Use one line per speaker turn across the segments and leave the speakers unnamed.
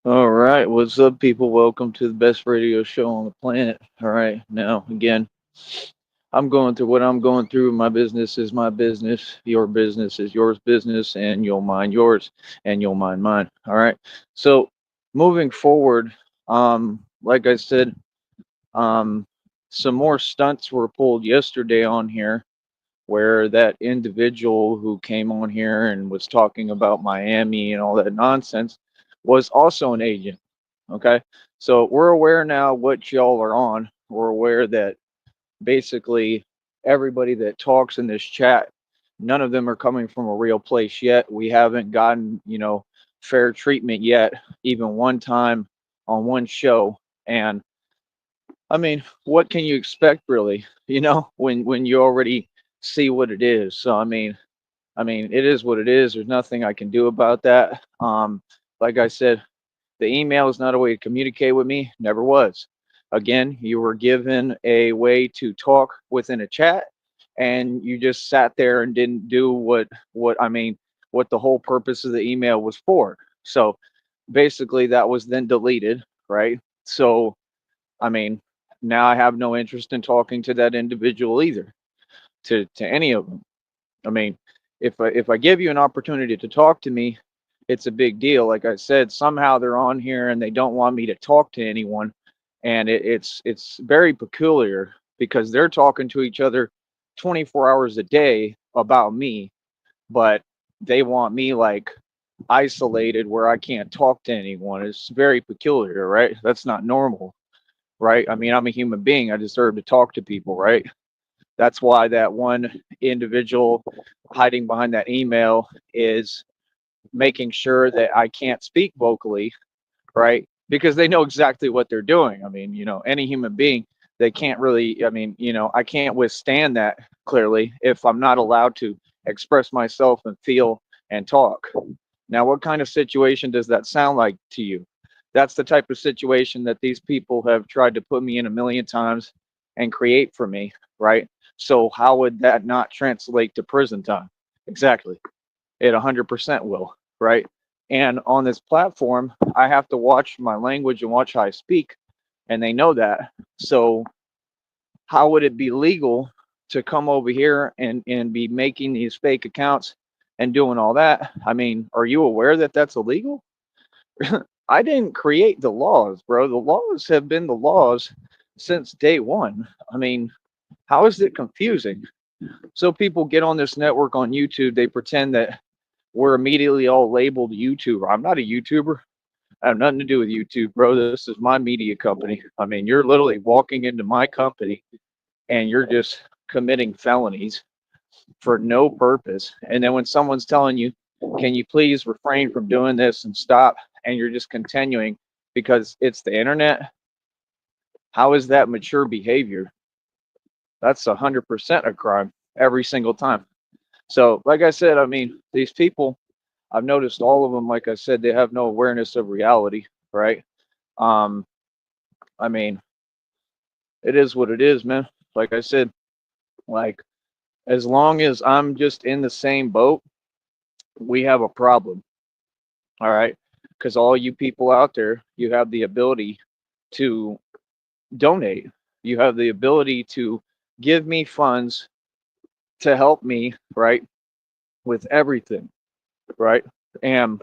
All right, what's up, people? Welcome to the best radio show on the planet. All right, now again, I'm going through what I'm going through. My business is my business. Your business is yours business, and you'll mind yours, and you'll mind mine. All right. So, moving forward, like I said, um, some more stunts were pulled yesterday on here, where that individual who came on here and was talking about Miami and all that nonsense was also an agent. Okay. So we're aware now what y'all are on. We're aware that basically everybody that talks in this chat, none of them are coming from a real place yet. We haven't gotten, fair treatment yet, even one time on one show. And I mean, what can you expect really, when you already see what it is? So I mean, it is what it is. There's nothing I can do about that. Like I said, the email is not a way to communicate with me, never was. Again, you were given a way to talk within a chat and you just sat there and didn't do what the whole purpose of the email was for. So basically that was then deleted, right? So I mean, now I have no interest in talking to that individual either, to any of them. I mean, if I give you an opportunity to talk to me, it's a big deal. Like I said, somehow they're on here and they don't want me to talk to anyone, and it's very peculiar because they're talking to each other 24 hours a day about me, but they want me like isolated where I can't talk to anyone. It's very peculiar, right? That's not normal, right? I mean, I'm a human being. I deserve to talk to people, right? That's why that one individual hiding behind that email is making sure that I can't speak vocally, right? Because they know exactly what they're doing. I mean, any human being, they can't really, I mean, I can't withstand that clearly if I'm not allowed to express myself and feel and talk. Now, what kind of situation does that sound like to you? That's the type of situation that these people have tried to put me in a million times and create for me, right? So, how would that not translate to prison time? Exactly. It 100% will, right? And on this platform, I have to watch my language and watch how I speak, and they know that. So, how would it be legal to come over here and be making these fake accounts and doing all that? I mean, are you aware that that's illegal? I didn't create the laws, bro. The laws have been the laws since day one. I mean, how is it confusing? So people get on this network on YouTube, they pretend that we're immediately all labeled YouTuber. I'm not a YouTuber. I have nothing to do with YouTube, bro. This is my media company. I mean, you're literally walking into my company and you're just committing felonies for no purpose. And then when someone's telling you, can you please refrain from doing this and stop? And you're just continuing because it's the internet. How is that mature behavior? That's 100% a crime every single time. So, like I said, I mean, these people, I've noticed all of them, like I said, they have no awareness of reality, right? Um, I mean, it is what it is, man. Like I said, like as long as I'm just in the same boat, we have a problem. All right. Because all you people out there, you have the ability to donate. You have the ability to give me funds to help me, right, with everything, right? And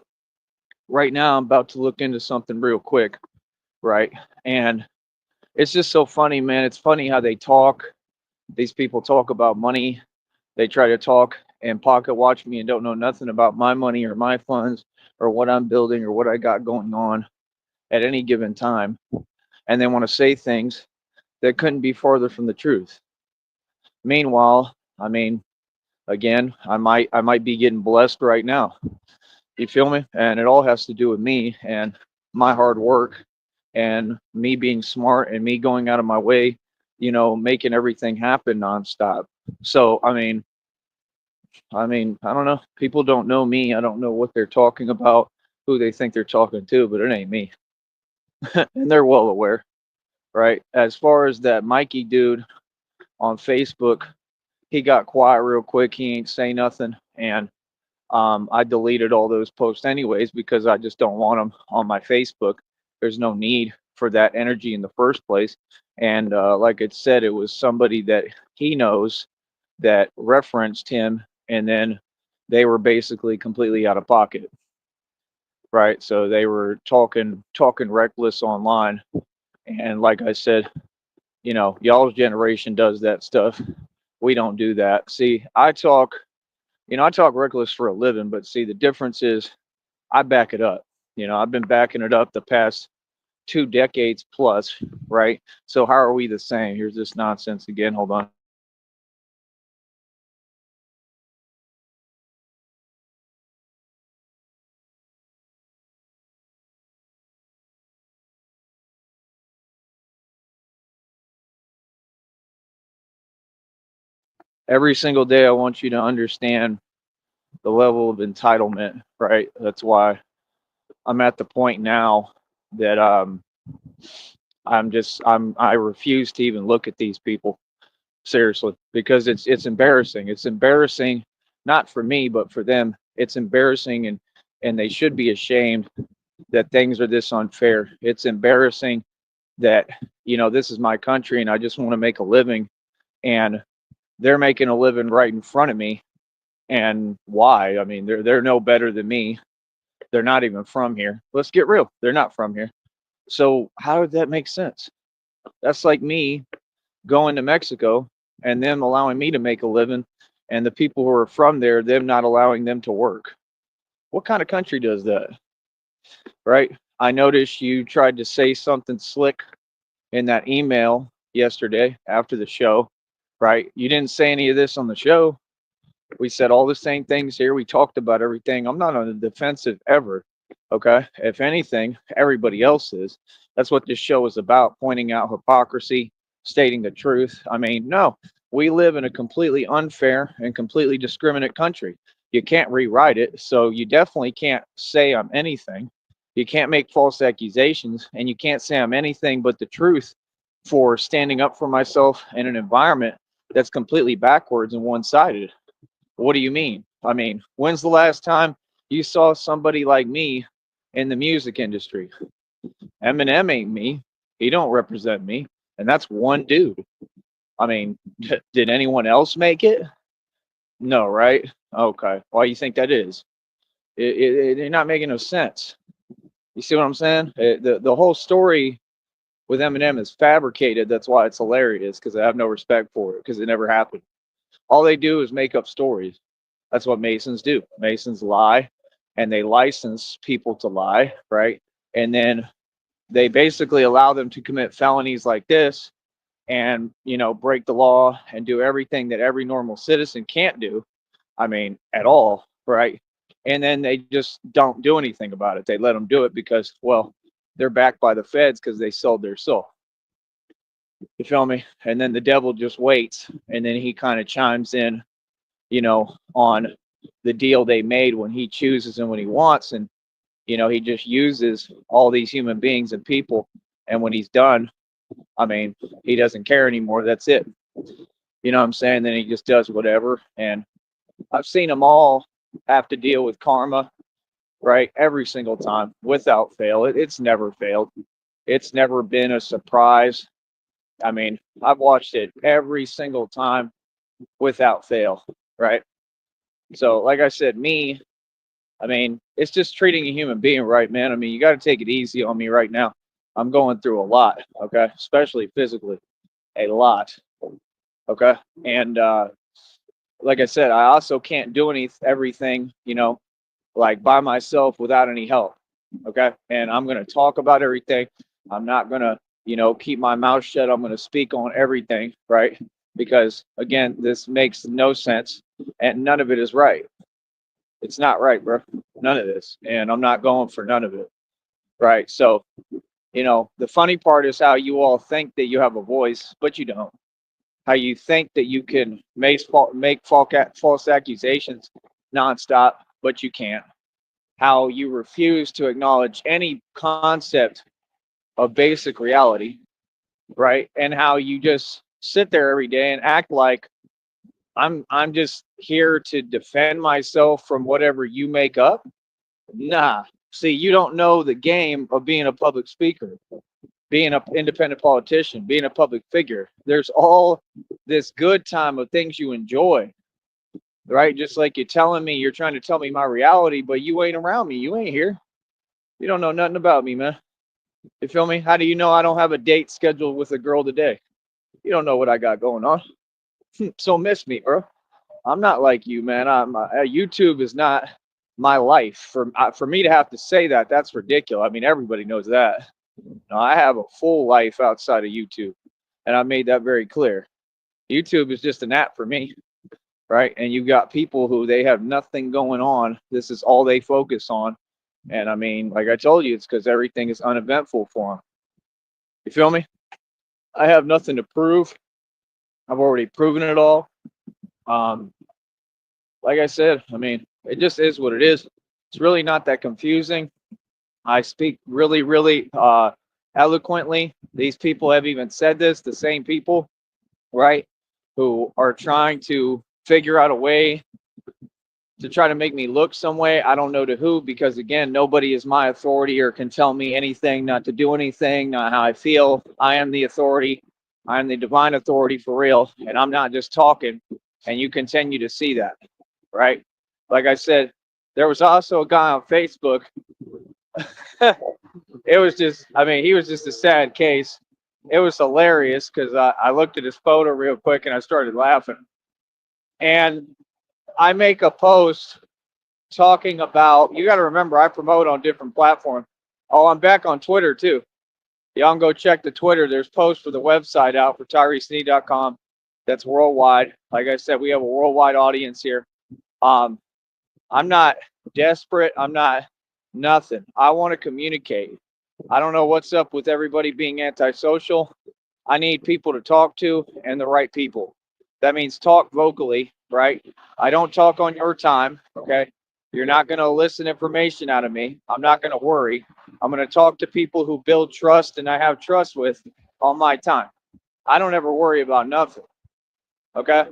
right now, I'm about to look into something real quick, right? And it's just so funny, man. It's funny how they talk. These people talk about money. They try to talk and pocket watch me and don't know nothing about my money or my funds or what I'm building or what I got going on at any given time. And they want to say things that couldn't be farther from the truth. Meanwhile, I mean, again, I might be getting blessed right now. You feel me? And it all has to do with me and my hard work and me being smart and me going out of my way, making everything happen nonstop. So, I mean, I don't know. People don't know me. I don't know what they're talking about, who they think they're talking to, but it ain't me. And they're well aware, right? As far as that Mikey dude on Facebook, he got quiet real quick. He ain't say nothing. And I deleted all those posts anyways because I just don't want them on my Facebook. There's no need for that energy in the first place. And like it said, it was somebody that he knows that referenced him, and then they were basically completely out of pocket, right? So they were talking reckless online, and like I said, y'all's generation does that stuff. We don't do that. See, I talk reckless for a living, but see, the difference is I back it up. I've been backing it up the past 2 decades plus, right? So how are we the same? Here's this nonsense again. Hold on. Every single day, I want you to understand the level of entitlement, right? That's why I'm at the point now that I refuse to even look at these people seriously because it's embarrassing. It's embarrassing not for me but for them. It's embarrassing, and they should be ashamed that things are this unfair. It's embarrassing that this is my country and I just want to make a living, and they're making a living right in front of me. And why? I mean, they're no better than me. They're not even from here. Let's get real. They're not from here. So how did that make sense? That's like me going to Mexico and them allowing me to make a living, and the people who are from there, them not allowing them to work. What kind of country does that? Right? I noticed you tried to say something slick in that email yesterday after the show, right? You didn't say any of this on the show. We said all the same things here. We talked about everything. I'm not on the defensive ever. Okay. If anything, everybody else is. That's what this show is about, pointing out hypocrisy, stating the truth. I mean, no, we live in a completely unfair and completely discriminate country. You can't rewrite it. So you definitely can't say I'm anything. You can't make false accusations, and you can't say I'm anything but the truth for standing up for myself in an environment that's completely backwards and one sided. What do you mean? I mean, when's the last time you saw somebody like me in the music industry? Eminem ain't me. He don't represent me, and that's one dude. I mean, did anyone else make it? No, right? Okay. Why do you think that is? You're not making no sense. You see what I'm saying? The whole story with Eminem is fabricated. That's why it's hilarious, because I have no respect for it, because it never happened. All they do is make up stories. That's what Masons do. Masons lie, and they license people to lie, right? And then they basically allow them to commit felonies like this, and break the law and do everything that every normal citizen can't do. I mean, at all, right? And then they just don't do anything about it. They let them do it because, well, they're backed by the feds because they sold their soul. You feel me? And then the devil just waits, and then he kind of chimes in, on the deal they made when he chooses and when he wants. And, he just uses all these human beings and people. And when he's done, I mean, he doesn't care anymore. That's it. You know what I'm saying? Then he just does whatever. And I've seen them all have to deal with karma, right? Every single time without fail. It's never failed. It's never been a surprise. I mean, I've watched it every single time without fail, right? So, like I said, I mean, it's just treating a human being right, man. I mean, you got to take it easy on me right now. I'm going through a lot, okay? Especially physically, a lot, okay? And like I said, I also can't do everything, like by myself without any help, okay? And I'm going to talk about everything. I'm not going to, keep my mouth shut. I'm going to speak on everything, right? Because again, this makes no sense and none of it is right. It's not right, bro. None of this. And I'm not going for none of it. Right. So, the funny part is how you all think that you have a voice, but you don't. How you think that you can make false accusations nonstop, but you can't. How you refuse to acknowledge any concept of basic reality, right? And how you just sit there every day and act like I'm just here to defend myself from whatever you make up. Nah. See, you don't know the game of being a public speaker, being an independent politician, being a public figure. There's all this good time of things you enjoy, right? Just like you're telling me, you're trying to tell me my reality, but you ain't around me. You ain't here. You don't know nothing about me, man. You feel me? How do you know I don't have a date scheduled with a girl today? You don't know what I got going on. So miss me, bro. I'm not like you, man. YouTube is not my life. For me to have to say that, that's ridiculous. I mean, everybody knows that. No, I have a full life outside of YouTube, and I made that very clear. YouTube is just an app for me, right? And you've got people who they have nothing going on. This is all they focus on. And I mean, like I told you, it's because everything is uneventful for them. You feel me? I have nothing to prove. I've already proven it all. Um, like I said, I mean, it just is what it is. It's really not that confusing. I speak really, really eloquently. These people have even said this, the same people, right, who are trying to figure out a way to try to make me look some way. I don't know to who, because again, nobody is my authority or can tell me anything, not to do anything, not how I feel. I am the authority. I am the divine authority for real. And I'm not just talking. And you continue to see that, right? Like I said, there was also a guy on Facebook. It was just, I mean, he was just a sad case. It was hilarious because I looked at his photo real quick and I started laughing. And I make a post talking about, you got to remember, I promote on different platforms. Oh, I'm back on Twitter too. Y'all can go check the Twitter. There's posts for the website out for TyreseNee.com. That's worldwide. Like I said, we have a worldwide audience here. I'm not desperate. I'm not nothing. I want to communicate. I don't know what's up with everybody being antisocial. I need people to talk to and the right people. That means talk vocally, right? I don't talk on your time, okay? You're not going to elicit information out of me. I'm not going to worry. I'm going to talk to people who build trust and I have trust with on my time. I don't ever worry about nothing, okay?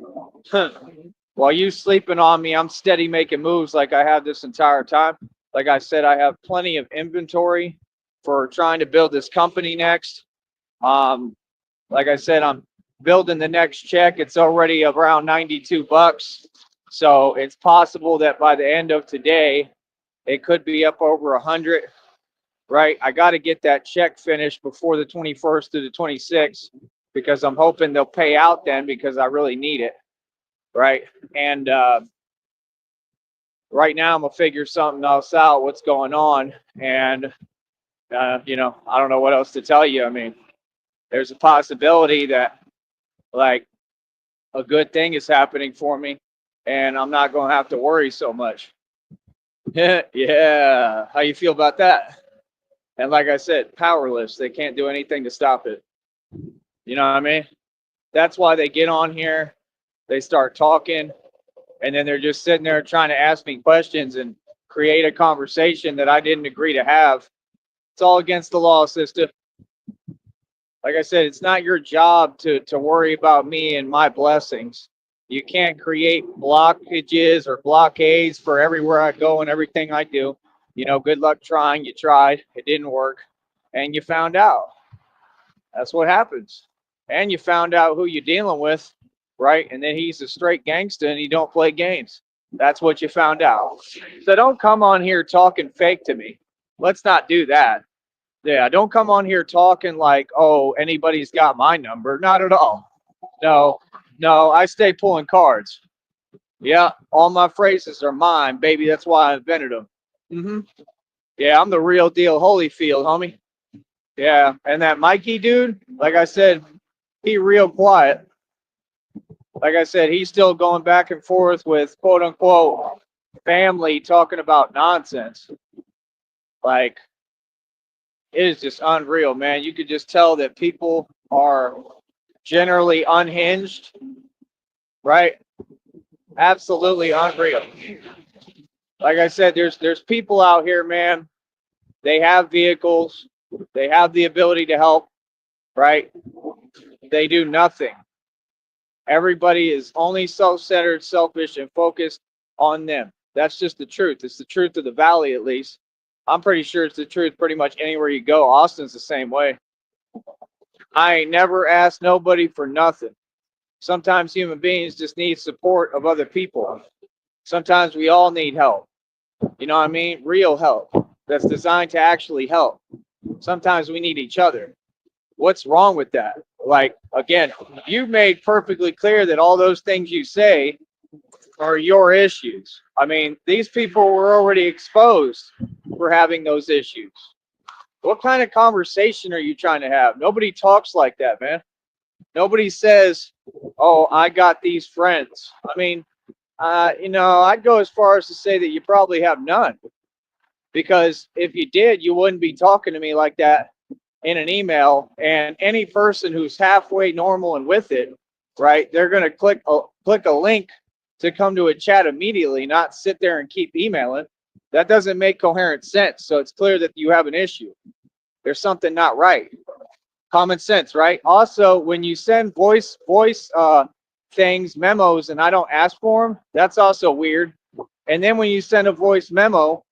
While you sleeping on me, I'm steady making moves like I have this entire time. Like I said, I have plenty of inventory for trying to build this company next. Um, like I said, I'm building the next check. It's already around 92 bucks. So it's possible that by the end of today, it could be up over 100, right? I got to get that check finished before the 21st to the 26th because I'm hoping they'll pay out then because I really need it, right? And right now I'm going to figure something else out, what's going on. And, I don't know what else to tell you. I mean, there's a possibility that like a good thing is happening for me and I'm not going to have to worry so much. Yeah. How you feel about that? And like I said, powerless. They can't do anything to stop it. You know what I mean? That's why they get on here, they start talking, and then they're just sitting there trying to ask me questions and create a conversation that I didn't agree to have. It's all against the law, sister. Like I said, it's not your job to worry about me and my blessings. You can't create blockages or blockades for everywhere I go and everything I do. Good luck trying. You tried, it didn't work, and you found out. That's what happens. And you found out who you're dealing with, right? And then he's a straight gangster and he don't play games. That's what you found out. So don't come on here talking fake to me. Let's not do that. Yeah, don't come on here talking like, oh, anybody's got my number. Not at all. No, no, I stay pulling cards. Yeah, all my phrases are mine, baby. That's why I invented them. Yeah, I'm the real deal Holyfield, homie. Yeah, and that Mikey dude, like I said, he real quiet. Like I said, he's still going back and forth with quote unquote family talking about nonsense. Like, it is just unreal, man. You could just tell that people are generally unhinged, right? Absolutely unreal. Like I said, there's people out here, man. They have vehicles, they have the ability to help, right? They do nothing. Everybody is only self-centered, selfish, and focused on them. That's just the truth. It's the truth of the valley, at least. I'm pretty sure it's the truth pretty much anywhere you go. Austin's the same way. I ain't never asked nobody for nothing. Sometimes human beings just need support of other people. Sometimes we all need help. You know what I mean? Real help that's designed to actually help. Sometimes we need each other. What's wrong with that? Like, again, you made perfectly clear that all those things you say are your issues. I mean, these people were already exposed for having those issues. What kind of conversation are you trying to have? Nobody talks like that, man. Nobody says, "Oh, I got these friends." I mean, I'd go as far as to say that you probably have none, because if you did, you wouldn't be talking to me like that in an email. And any person who's halfway normal and with it, right, they're going to click a link to come to a chat immediately, not sit there and keep emailing. That doesn't make coherent sense. So it's clear that you have an issue. There's something not right. Common sense, right? Also, when you send voice things, memos, and I don't ask for them, that's also weird. And then when you send a voice memo,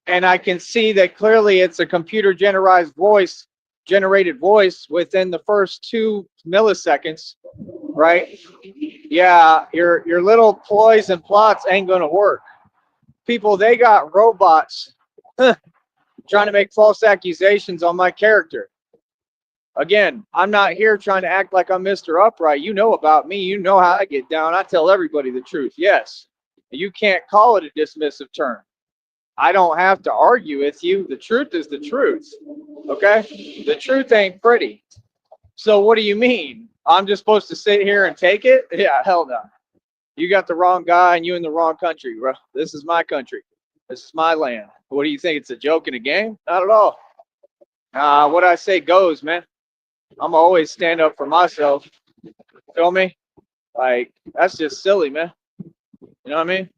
and I can see that clearly it's a computer generated voice within the first 2 milliseconds, right? Yeah, your little ploys and plots ain't gonna work. People, they got robots trying to make false accusations on my character. Again, I'm not here trying to act like I'm Mr. Upright. You know about me. You know how I get down. I tell everybody the truth. Yes, you can't call it a dismissive term. I don't have to argue with you. The truth is the truth. Okay? The truth ain't pretty. So what do you mean? I'm just supposed to sit here and take it? Yeah, hell no. You got the wrong guy and you in the wrong country, bro. This is my country. This is my land. What do you think? It's a joke in a game? Not at all. What I say goes, man. I'm always stand up for myself. Feel me? Like, that's just silly, man. You know what I mean?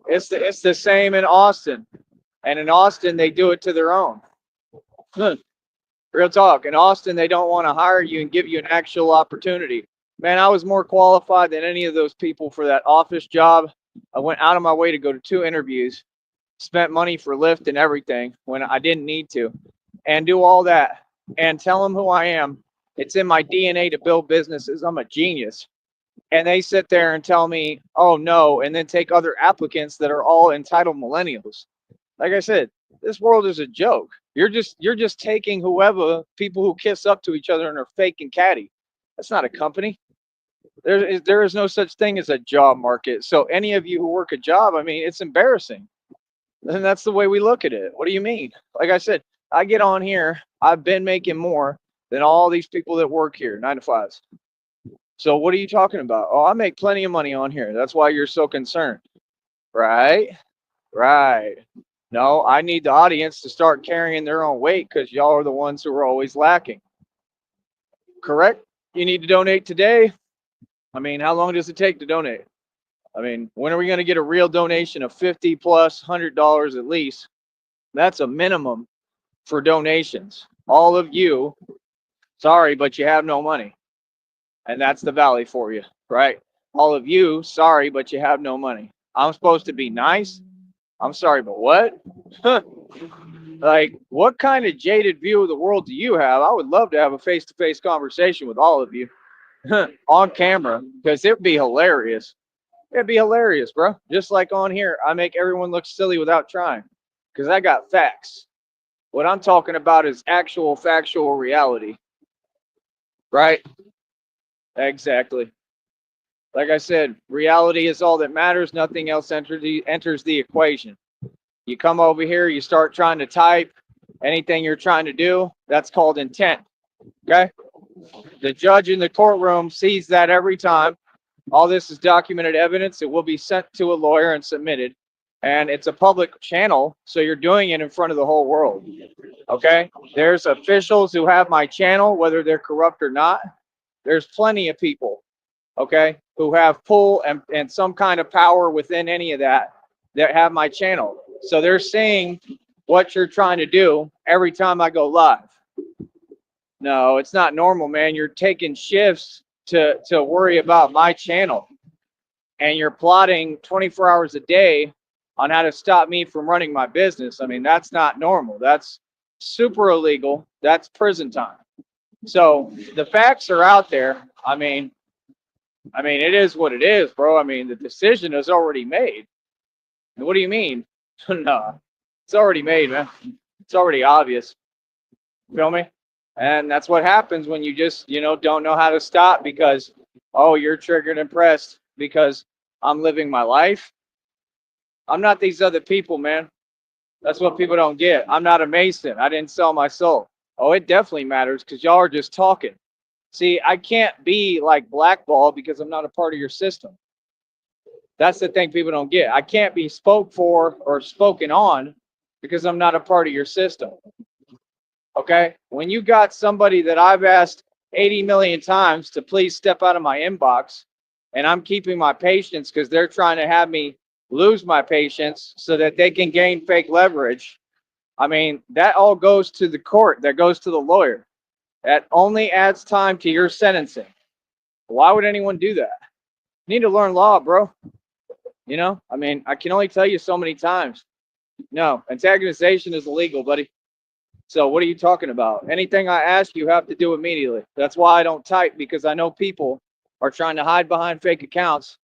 It's the same in Austin. And in Austin, they do it to their own. Real talk. In Austin, they don't want to hire you and give you an actual opportunity. Man, I was more qualified than any of those people for that office job. I went out of my way to go to 2 interviews, spent money for Lyft and everything when I didn't need to, and do all that and tell them who I am. It's in my DNA to build businesses. I'm a genius. And they sit there and tell me, "Oh no," and then take other applicants that are all entitled millennials. Like I said, this world is a joke. You're just taking whoever, people who kiss up to each other and are fake and catty. That's not a company. There is no such thing as a job market. So any of you who work a job, I mean, it's embarrassing. And that's the way we look at it. What do you mean? Like I said, I get on here, I've been making more than all these people that work here, 9 to 5s. So what are you talking about? Oh, I make plenty of money on here. That's why you're so concerned. Right? Right. No, I need the audience to start carrying their own weight because y'all are the ones who are always lacking. Correct? You need to donate today. I mean, how long does it take to donate? I mean, when are we going to get a real donation of 50 plus $100 at least? That's a minimum for donations. All of you, sorry, but you have no money. And that's the valley for you, right? All of you, sorry, but you have no money. I'm supposed to be nice. I'm sorry, but what? Like, what kind of jaded view of the world do you have? I would love to have a face-to-face conversation with all of you on camera, because it'd be hilarious. It'd be hilarious, bro. Just like on here, I make everyone look silly without trying, because I got facts. What I'm talking about is actual factual reality, right? Exactly. Like I said, reality is all that matters. Nothing else enters the equation. You come over here, you start trying to type anything you're trying to do, that's called intent. Okay? The judge in the courtroom sees that every time. All this is documented evidence. It will be sent to a lawyer and submitted. And it's a public channel, so you're doing it in front of the whole world. Okay? There's officials who have my channel, whether they're corrupt or not. There's plenty of people, okay, who have pull and some kind of power within any of that have my channel. So they're seeing what you're trying to do every time I go live. No, it's not normal, man. You're taking shifts
to worry about my channel, and you're plotting 24 hours a day on how to stop me from running my business. I mean, that's not normal. That's super illegal. That's prison time. So the facts are out there. I mean, it is what it is, bro. I mean, the decision is already made. What do you mean? No, it's already made, man. It's already obvious. Feel me? And that's what happens when you just, don't know how to stop because, oh, you're triggered and pressed because I'm living my life. I'm not these other people, man. That's what people don't get. I'm not a Mason. I didn't sell my soul. Oh, it definitely matters because y'all are just talking. See, I can't be like blackball because I'm not a part of your system. That's the thing people don't get. I can't be spoke for or spoken on because I'm not a part of your system. Okay? When you got somebody that I've asked 80 million times to please step out of my inbox, and I'm keeping my patience because they're trying to have me lose my patience so that they can gain fake leverage. I mean, that all goes to the court, that goes to the lawyer. That only adds time to your sentencing. Why would anyone do that? You need to learn law, bro. I mean, I can only tell you so many times. No, antagonization is illegal, buddy. So what are you talking about? Anything I ask you have to do immediately. That's why I don't type, because I know people are trying to hide behind fake accounts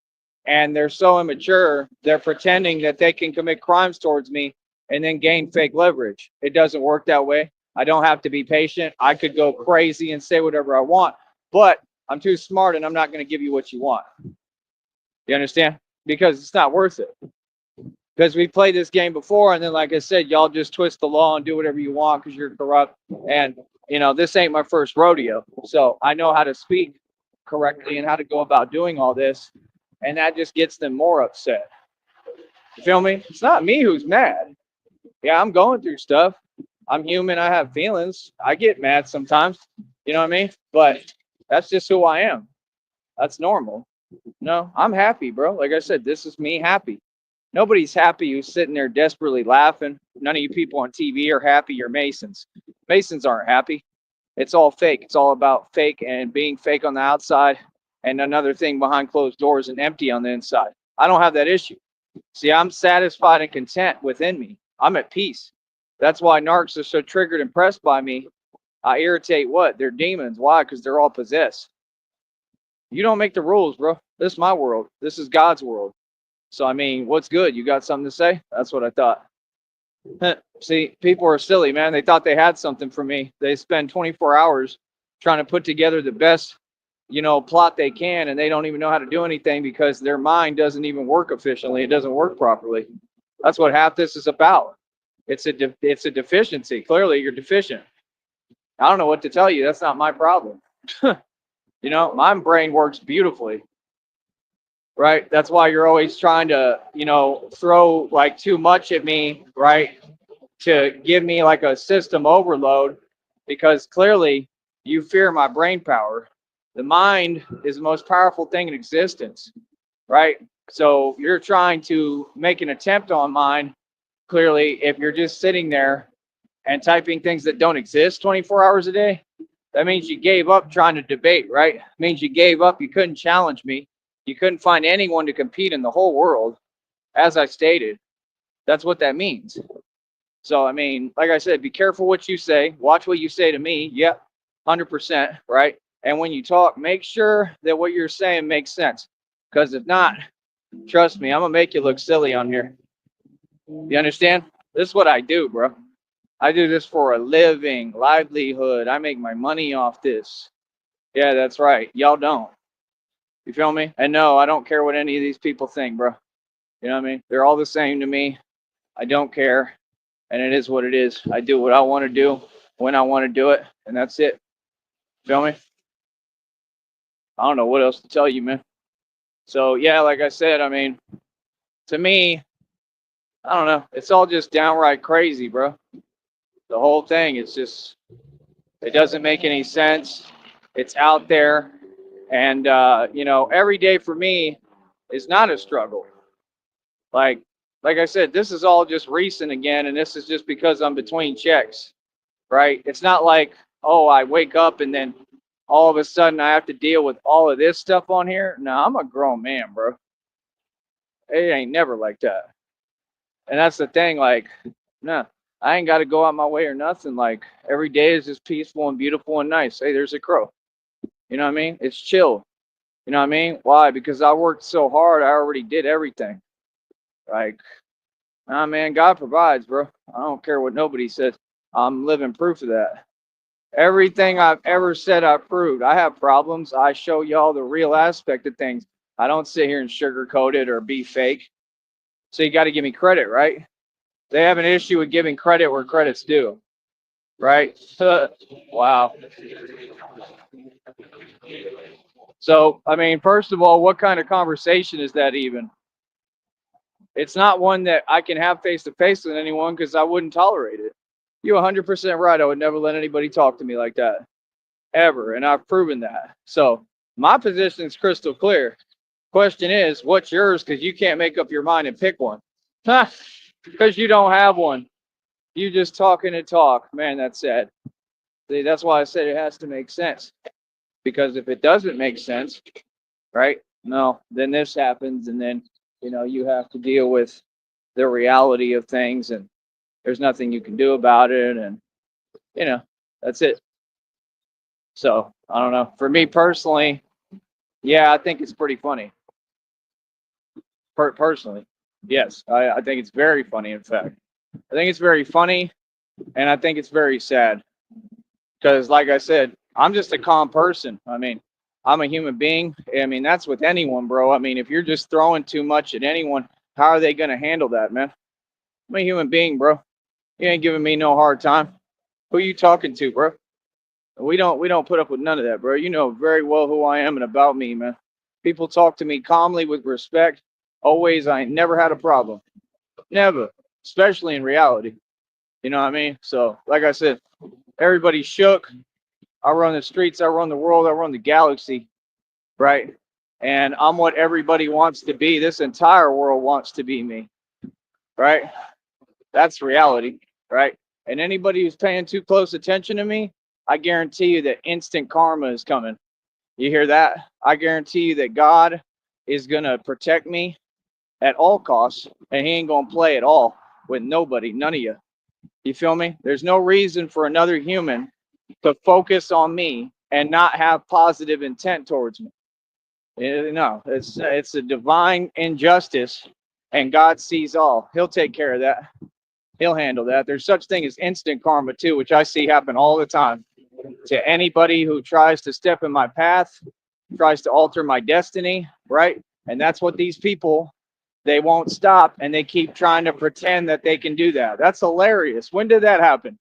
and they're so immature, they're pretending that they can commit crimes towards me and then gain fake leverage. It doesn't work that way. I don't have to be patient. I could go crazy and say whatever I want, but I'm too smart and I'm not going to give you what you want. You understand? Because it's not worth it. Because we played this game before, and then, like I said, y'all just twist the law and do whatever you want because you're corrupt. And, this ain't my first rodeo. So I know how to speak correctly and how to go about doing all this. And that just gets them more upset. You feel me? It's not me who's mad. Yeah, I'm going through stuff. I'm human. I have feelings. I get mad sometimes. You know what I mean? But that's just who I am. That's normal. No, I'm happy, bro. Like I said, this is me happy. Nobody's happy who's sitting there desperately laughing. None of you people on TV are happy. You're Masons. Masons aren't happy. It's all fake. It's all about fake and being fake on the outside and another thing behind closed doors and empty on the inside. I don't have that issue. See, I'm satisfied and content within me. I'm at peace. That's why narcs are so triggered and pressed by me. I irritate what? They're demons. Why? Because they're all possessed. You don't make the rules, bro. This is my world. This is God's world. So, I mean, what's good? You got something to say? That's what I thought. See, people are silly, man. They thought they had something for me. They spend 24 hours trying to put together the best, plot they can, and they don't even know how to do anything because their mind doesn't even work efficiently. It doesn't work properly. That's what half this is about. It's a deficiency. Clearly, you're deficient. I don't know what to tell you. That's not my problem. My brain works beautifully. Right? That's why you're always trying to, throw like too much at me, right? To give me like a system overload, because clearly you fear my brain power. The mind is the most powerful thing in existence, right? So you're trying to make an attempt on mine. Clearly, if you're just sitting there and typing things that don't exist 24 hours a day, that means you gave up trying to debate, right? It means you gave up. You couldn't challenge me. You couldn't find anyone to compete in the whole world, as I stated. That's what that means. So, I mean, like I said, be careful what you say. Watch what you say to me. Yep, 100%, right? And when you talk, make sure that what you're saying makes sense. Because if not, trust me, I'm going to make you look silly on here. You understand? This is what I do, bro. I do this for a living, livelihood. I make my money off this. Yeah, that's right. Y'all don't. You feel me? And no, I don't care what any of these people think, bro. You know what I mean? They're all the same to me. I don't care. And it is what it is. I do what I want to do when I want to do it. And that's it. Feel me? I don't know what else to tell you, man. So, yeah, like I said, I mean, to me, I don't know. It's all just downright crazy, bro. The whole thing is just, it doesn't make any sense. It's out there. And, every day for me is not a struggle. Like I said, this is all just recent again, and this is just because I'm between checks, right? It's not like, oh, I wake up and then all of a sudden I have to deal with all of this stuff on here. No, I'm a grown man, bro. It ain't never like that. And that's the thing, like, no, I ain't got to go out my way or nothing. Like, every day is just peaceful and beautiful and nice. Hey, there's a crow. You know what I mean? It's chill. You know what I mean? Why? Because I worked so hard. I already did everything. Like, nah, man, God provides, bro. I don't care what nobody says. I'm living proof of that. Everything I've ever said, I've proved. I have problems. I show y'all the real aspect of things. I don't sit here and sugarcoat it or be fake. So you got to give me credit, right? They have an issue with giving credit where credit's due, right? Wow. So, I mean, first of all, what kind of conversation is that even? It's not one that I can have face to face with anyone because I wouldn't tolerate it. You're 100% right. I would never let anybody talk to me like that, ever. And I've proven that. So, my position is crystal clear. Question is, what's yours? Because you can't make up your mind and pick one. Because you don't have one. You just talking and talk. Man, that's sad. See, that's why I said it has to make sense. Because if it doesn't make sense, right? No, then this happens, and then you have to deal with the reality of things, and there's nothing you can do about it, and that's it. So I don't know. For me personally, yeah, I think it's pretty funny. Personally, yes, I think it's very funny. In fact, I think it's very funny, and I think it's very sad. Because, like I said, I'm just a calm person. I mean, I'm a human being. I mean, that's with anyone, bro. I mean, if you're just throwing too much at anyone, how are they going to handle that, man? I'm a human being, bro. You ain't giving me no hard time. Who you talking to, bro? We don't put up with none of that, bro. You know very well who I am and about me, man. People talk to me calmly with respect. Always, I ain't never had a problem. Never. Especially in reality. You know what I mean? So, like I said, everybody's shook. I run the streets, I run the world, I run the galaxy, right? And I'm what everybody wants to be. This entire world wants to be me, right? That's reality, right? And anybody who's paying too close attention to me, I guarantee you that instant karma is coming. You hear that? I guarantee you that God is going to protect me at all costs, and he ain't going to play at all with nobody, none of you. You feel me? There's no reason for another human to focus on me and not have positive intent towards me. No, it's a divine injustice, and God sees all. He'll take care of that. He'll handle that. There's such thing as instant karma too, which I see happen all the time to anybody who tries to step in my path, tries to alter my destiny, right? And that's what these people, they won't stop, and they keep trying to pretend that they can do that. That's hilarious. When did that happen?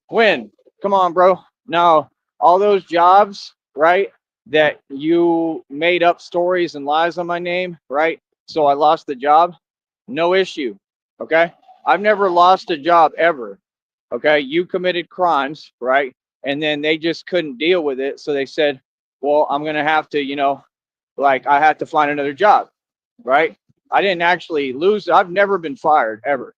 When? Come on, bro. No, all those jobs, right? That you made up stories and lies on my name, right? So I lost the job. No issue. Okay. I've never lost a job ever. Okay. You committed crimes, right? And then they just couldn't deal with it. So they said, well, I'm going to have to, like I had to find another job, right? I didn't actually lose. I've never been fired ever.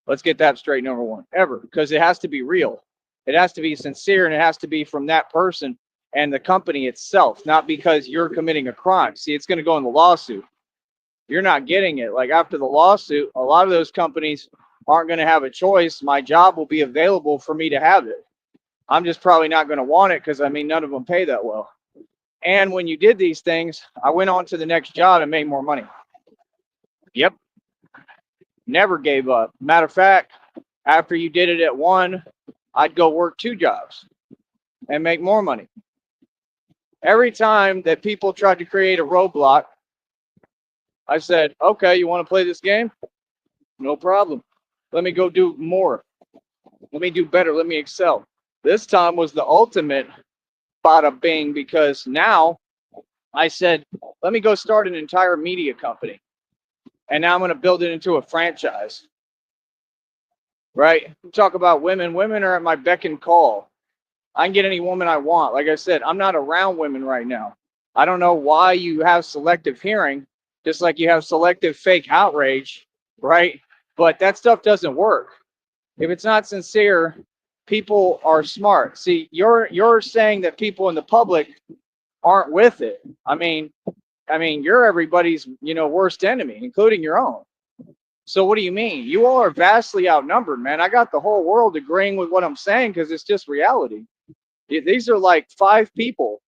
Let's get that straight, number one, ever, because it has to be real. It has to be sincere, and it has to be from that person and the company itself, not because you're committing a crime. See, it's going to go in the lawsuit. You're not getting it. Like after the lawsuit, a lot of those companies aren't going to have a choice. My job will be available for me to have it. I'm just probably not going to want it because, I mean, none of them pay that well. And when you did these things, I went on to the next job and made more money. Yep. Never gave up. Matter of fact, after you did it at one, I'd go work 2 jobs and make more money. Every time that people tried to create a roadblock, I said, okay, you want to play this game? No problem. Let me go do more. Let me do better. Let me excel. This time was the ultimate bada bing, because now I said, let me go start an entire media company. And now I'm going to build it into a franchise. Right? Talk about women. Women are at my beck and call. I can get any woman I want. Like I said, I'm not around women right now. I don't know why you have selective hearing, just like you have selective fake outrage, right? But that stuff doesn't work. If it's not sincere, people are smart. See, you're saying that people in the public aren't with it. I mean, you're everybody's, worst enemy, including your own. So what do you mean? You all are vastly outnumbered, man. I got the whole world agreeing with what I'm saying because it's just reality. These are like 5 people.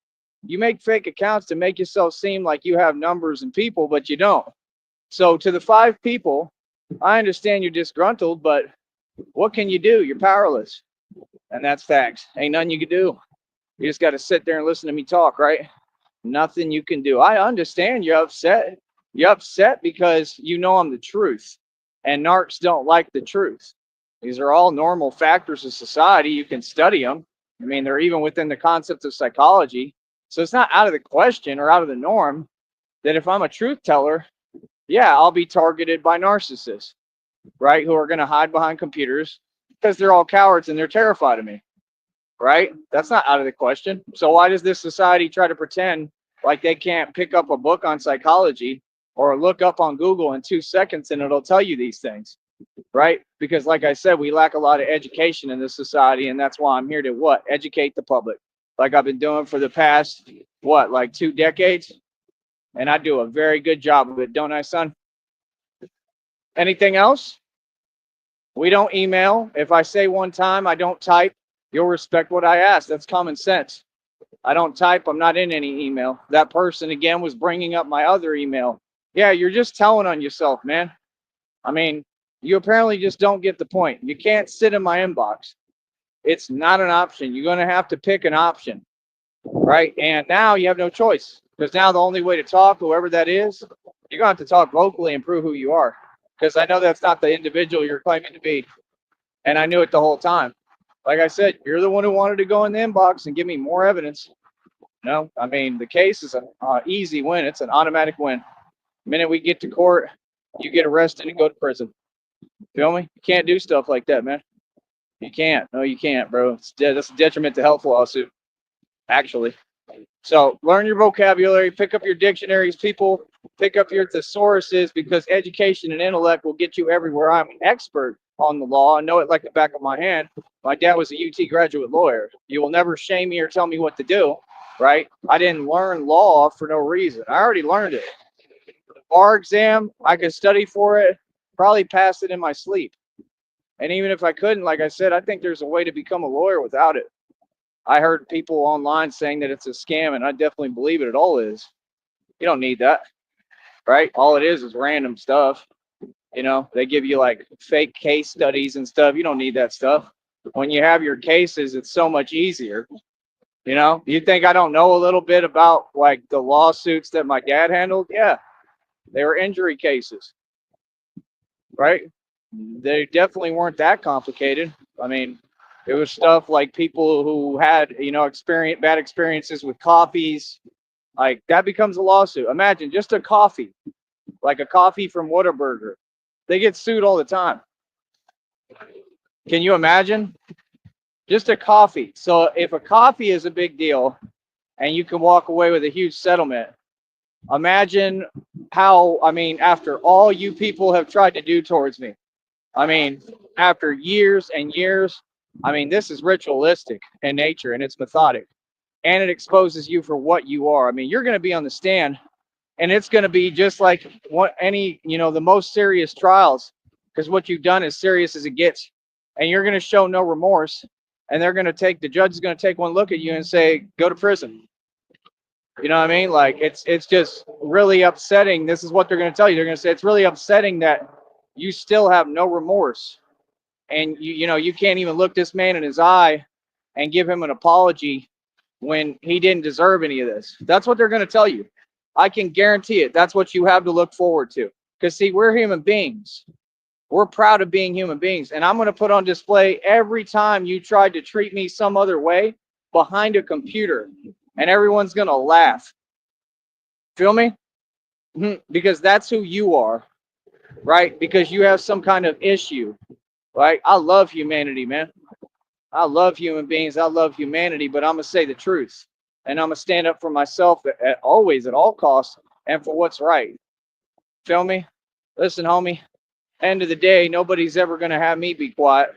You make fake accounts to make yourself seem like you have numbers and people, but you don't. So to the 5 people, I understand you're disgruntled, but what can you do? You're powerless. And that's facts. Ain't nothing you can do. You just got to sit there and listen to me talk, right? Nothing you can do. I understand you're upset. You're upset because you know I'm the truth. And narcs don't like the truth. These are all normal factors of society. You can study them. I mean, they're even within the concept of psychology. So it's not out of the question or out of the norm that if I'm a truth teller, yeah, I'll be targeted by narcissists, right? Who are going to hide behind computers because they're all cowards and they're terrified of me, right? That's not out of the question. So why does this society try to pretend like they can't pick up a book on psychology or look up on Google in 2 seconds and it'll tell you these things, right? Because like I said, we lack a lot of education in this society, and that's why I'm here to what? Educate the public. Like I've been doing for the past, like 2 decades? And I do a very good job of it, don't I, son? Anything else? We don't email. If I say one time I don't type, you'll respect what I ask. That's common sense. I don't type. I'm not in any email. That person, again, was bringing up my other email. Yeah, you're just telling on yourself, man. I mean, you apparently just don't get the point. You can't sit in my inbox. It's not an option. You're going to have to pick an option, right? And now you have no choice because now the only way to talk, whoever that is, you're going to have to talk vocally and prove who you are, because I know that's not the individual you're claiming to be. And I knew it the whole time. Like I said, you're the one who wanted to go in the inbox and give me more evidence. No, I mean, the case is an easy win. It's an automatic win. The minute we get to court, you get arrested and go to prison. Feel me? You can't do stuff like that, man. You can't. No, you can't, bro. That's a detriment to health lawsuit, actually. So learn your vocabulary, pick up your dictionaries, people, pick up your thesauruses, because education and intellect will get you everywhere. I'm an expert on the law. I know it like the back of my hand. My dad was a UT graduate lawyer. You will never shame me or tell me what to do, right? I didn't learn law for no reason. I already learned it. The bar exam, I could study for it, probably pass it in my sleep. And even if I couldn't, like I said, I think there's a way to become a lawyer without it. I heard people online saying that it's a scam, and I definitely believe it. It all is. You don't need that, right? All it is random stuff. They give you like fake case studies and stuff. You don't need that stuff. When you have your cases, it's so much easier. You think I don't know a little bit about like the lawsuits that my dad handled? Yeah, they were injury cases, right? They definitely weren't that complicated. I mean, it was stuff like people who had, bad experiences with coffees. Like that becomes a lawsuit. Imagine just a coffee, like a coffee from Whataburger. They get sued all the time. Can you imagine? Just a coffee. So if a coffee is a big deal and you can walk away with a huge settlement, imagine how, after all you people have tried to do towards me. After years and years, this is ritualistic in nature and it's methodic, and it exposes you for what you are. You're going to be on the stand, and it's going to be just like the most serious trials, because what you've done is serious as it gets, and you're going to show no remorse, and the judge is going to take one look at you and say, go to prison. You know what I mean? Like it's just really upsetting. This is what they're going to tell you. They're going to say it's really upsetting that you still have no remorse. And you can't even look this man in his eye and give him an apology when he didn't deserve any of this. That's what they're going to tell you. I can guarantee it. That's what you have to look forward to. Because see, we're human beings. We're proud of being human beings. And I'm going to put on display every time you tried to treat me some other way behind a computer. And everyone's going to laugh. Feel me? Because that's who you are. Right? Because you have some kind of issue. Right? I love humanity, man. I love human beings. I love humanity, but I'm going to say the truth. And I'm going to stand up for myself at all costs, and for what's right. Feel me? Listen, homie, end of the day, nobody's ever going to have me be quiet.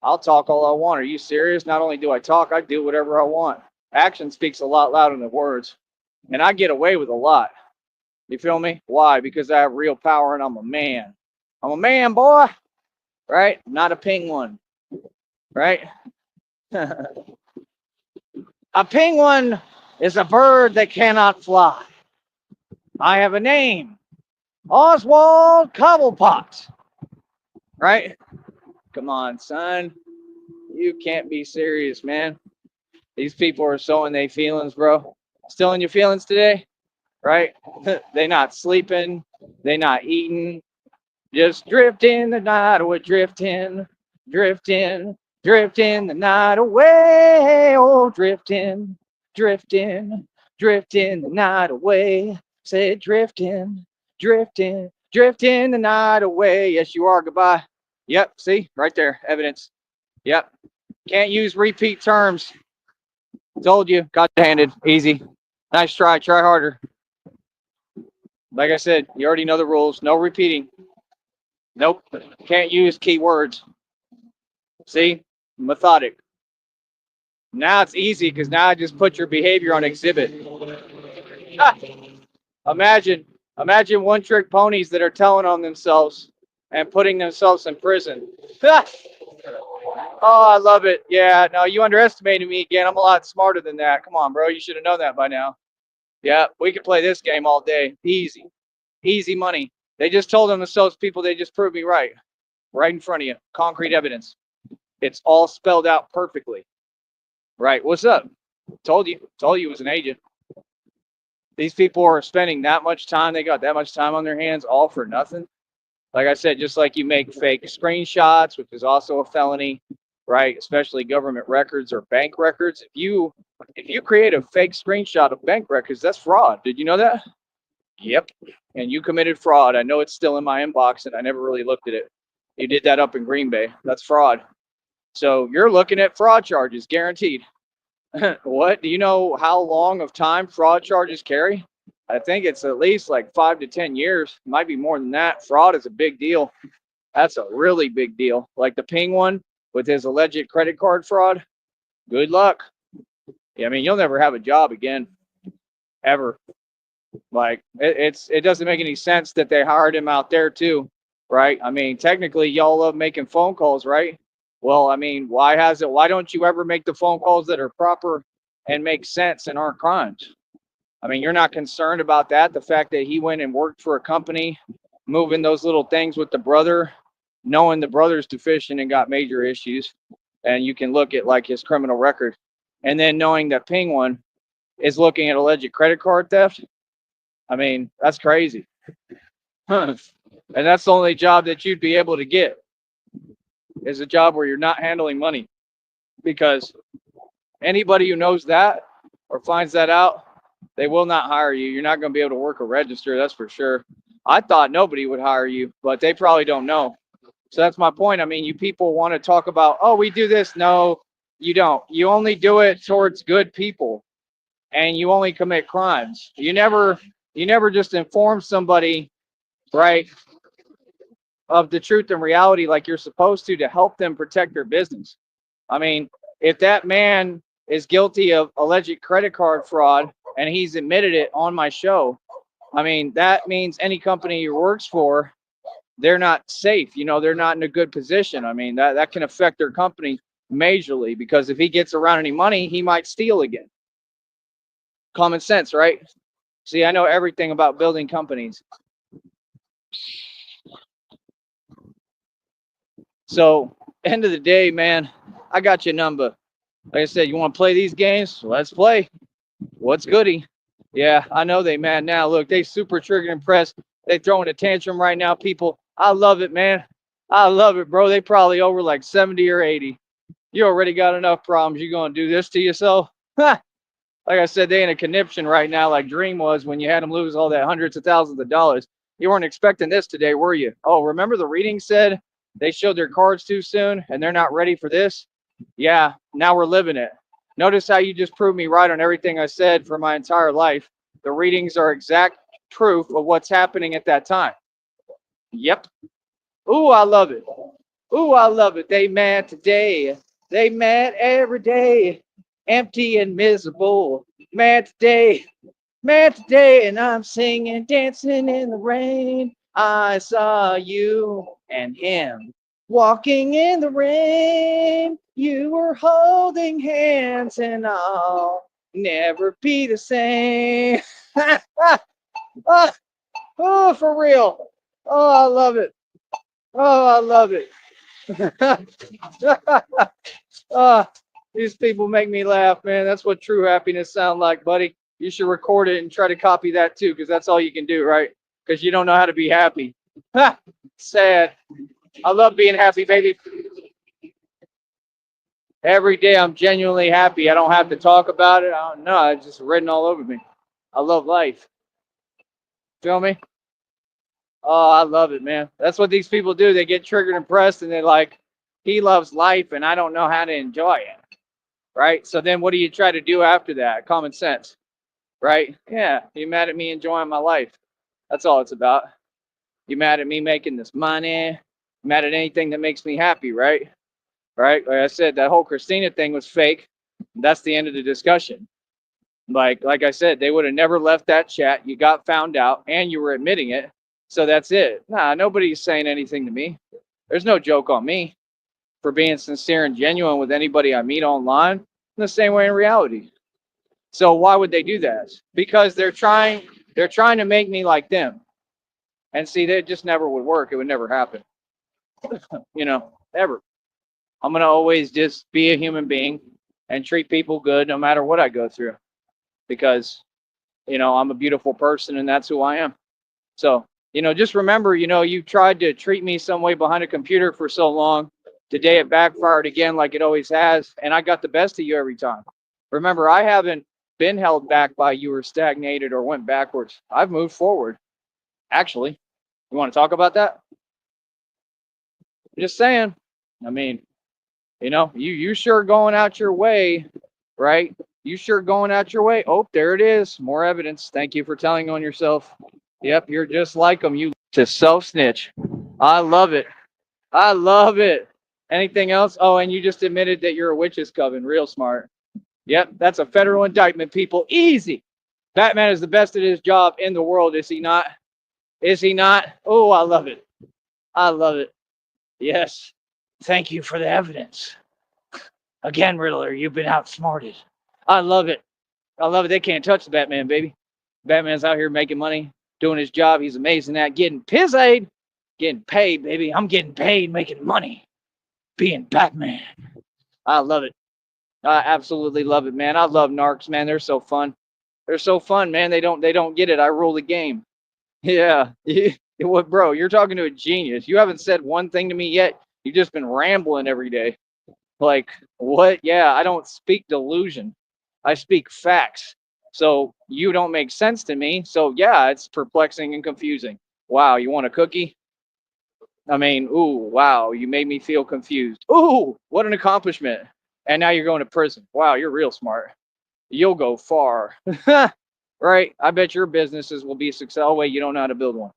I'll talk all I want. Are you serious? Not only do I talk, I do whatever I want. Action speaks a lot louder than words. And I get away with a lot. You feel me? Why? Because I have real power and I'm a man. I'm a man, boy. Right? Not a penguin. Right? A penguin is a bird that cannot fly. I have a name. Oswald Cobblepot. Right? Come on, son. You can't be serious, man. These people are so in their feelings, bro. Still in your feelings today? Right? They not sleeping. They not eating. Just drifting the night away, drifting, drifting, drifting the night away. Oh, drifting, drifting, drifting the night away. Said drifting, drifting, drifting the night away. Yes, you are. Goodbye. Yep. See, right there, evidence. Yep. Can't use repeat terms. Told you. Got handed. Easy. Nice try. Try harder. Like I said, you already know the rules. No repeating. Nope. Can't use keywords. See? Methodic. Now it's easy because now I just put your behavior on exhibit. Imagine one-trick ponies that are telling on themselves and putting themselves in prison. Oh, I love it. Yeah, no, you underestimated me again. I'm a lot smarter than that. Come on, bro. You should have known that by now. Yeah, we could play this game all day. Easy. Easy money. They just told themselves, people, they just proved me right. Right in front of you. Concrete evidence. It's all spelled out perfectly. Right. What's up? Told you it was an agent. These people are spending that much time. They got that much time on their hands all for nothing. Like I said, just like you make fake screenshots, which is also a felony, right? Especially government records or bank records. If you create a fake screenshot of bank records, that's fraud. Did you know that? Yep. And you committed fraud. I know it's still in my inbox and I never really looked at it. You did that up in Green Bay. That's fraud. So you're looking at fraud charges, guaranteed. What? Do you know how long of time fraud charges carry? I think it's at least like 5 to 10 years. It might be more than that. Fraud is a big deal. That's a really big deal. Like the Ping one with his alleged credit card fraud. Good luck. Yeah, I mean, you'll never have a job again, ever. Like it doesn't make any sense that they hired him out there too, right? I mean, technically, y'all love making phone calls, right? Well, I mean, why don't you ever make the phone calls that are proper and make sense and aren't crimes? I mean, you're not concerned about that. The fact that he went and worked for a company, moving those little things with the brother, knowing the brother's deficient and got major issues. And you can look at like his criminal record. And then knowing that Penguin is looking at alleged credit card theft. I mean, that's crazy. And that's the only job that you'd be able to get is a job where you're not handling money. Because anybody who knows that or finds that out, they will not hire you. You're not going to be able to work a register, that's for sure. I thought nobody would hire you, but they probably don't know. So that's my point. I mean, you people want to talk about, oh, we do this. No, you don't. You only do it towards good people, and you only commit crimes. You never just inform somebody, right, of the truth and reality like you're supposed to help them protect their business. I mean, if that man is guilty of alleged credit card fraud and he's admitted it on my show, I mean, that means any company he works for, they're not safe. You know, they're not in a good position. I mean, that can affect their company majorly because if he gets around any money, he might steal again. Common sense, right? See, I know everything about building companies. So, end of the day, man, I got your number. Like I said, you want to play these games? Let's play. What's goody? Yeah, I know they mad now. Look, they super trigger impressed. They throwing a tantrum right now, people. I love it, man. I love it, bro. They probably over like 70 or 80. You already got enough problems. You gonna do this to yourself? Like I said, they in a conniption right now, like Dream was when you had them lose all that hundreds of thousands of dollars. You weren't expecting this today, were you? Oh, remember the reading said they showed their cards too soon and they're not ready for this? Yeah, now we're living it. Notice how you just proved me right on everything I said for my entire life. The readings are exact proof of what's happening at that time. Yep. Ooh, I love it. Ooh, I love it. They mad today. They mad every day. Empty and miserable. Mad today. Mad today. And I'm singing, dancing in the rain. I saw you and him walking in the rain. You were holding hands and I'll never be the same. Oh, oh, for real. Oh, I love it. Oh, I love it. Ah, these people make me laugh, man. That's what true happiness sound like, buddy. You should record it and try to copy that too, because that's all you can do, right? Because you don't know how to be happy. Sad. I love being happy, baby. Every day I'm genuinely happy. I don't have to talk about it. I don't know. It's just written all over me. I love life. Feel me? Oh, I love it, man. That's what these people do. They get triggered and pressed and they're like, he loves life and I don't know how to enjoy it. Right? So then what do you try to do after that? Common sense. Right? Yeah. You mad at me enjoying my life? That's all it's about. You mad at me making this money? Mad at anything that makes me happy, right? Right? Like I said, that whole Christina thing was fake. That's the end of the discussion. Like I said, they would have never left that chat. You got found out and you were admitting it. So that's it. Nah, nobody's saying anything to me. There's no joke on me for being sincere and genuine with anybody I meet online in the same way in reality. So why would they do that? Because they're trying to make me like them. And see, that just never would work. It would never happen. Ever. I'm gonna always just be a human being and treat people good no matter what I go through. Because, I'm a beautiful person and that's who I am. So, just remember, you tried to treat me some way behind a computer for so long. Today it backfired again like it always has. And I got the best of you every time. Remember, I haven't been held back by you or stagnated or went backwards. I've moved forward. Actually, you want to talk about that? Just saying. I mean, you sure going out your way, right? You sure going out your way. Oh, there it is. More evidence. Thank you for telling on yourself. Yep, you're just like them. You to self snitch. I love it. I love it. Anything else? Oh, and you just admitted that you're a witch's coven. Real smart. Yep, that's a federal indictment, people. Easy. Batman is the best at his job in the world, is he not? Is he not? Oh, I love it. I love it. Yes. Thank you for the evidence. Again, Riddler, you've been outsmarted. I love it. I love it. They can't touch the Batman, baby. Batman's out here making money, doing his job. He's amazing at getting paid. Getting paid, baby. I'm getting paid making money. Being Batman. I love it. I absolutely love it, man. I love narcs, man. They're so fun. They're so fun, man. They don't get it. I rule the game. Yeah. What, bro? You're talking to a genius. You haven't said one thing to me yet. You've just been rambling every day. Like, what? Yeah, I don't speak delusion. I speak facts. So you don't make sense to me. So yeah, it's perplexing and confusing. Wow, you want a cookie? I mean, ooh, wow, you made me feel confused. Ooh, what an accomplishment. And now you're going to prison. Wow, you're real smart. You'll go far. Right? I bet your businesses will be successful. Wait, you don't know how to build one.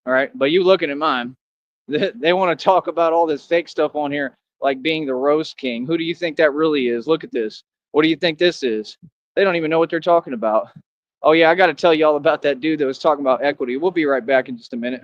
All right. But you looking at mine. They want to talk about all this fake stuff on here, like being the roast king. Who do you think that really is? Look at this. What do you think this is? They don't even know what they're talking about. Oh, yeah, I got to tell you all about that dude that was talking about equity. We'll be right back in just a minute.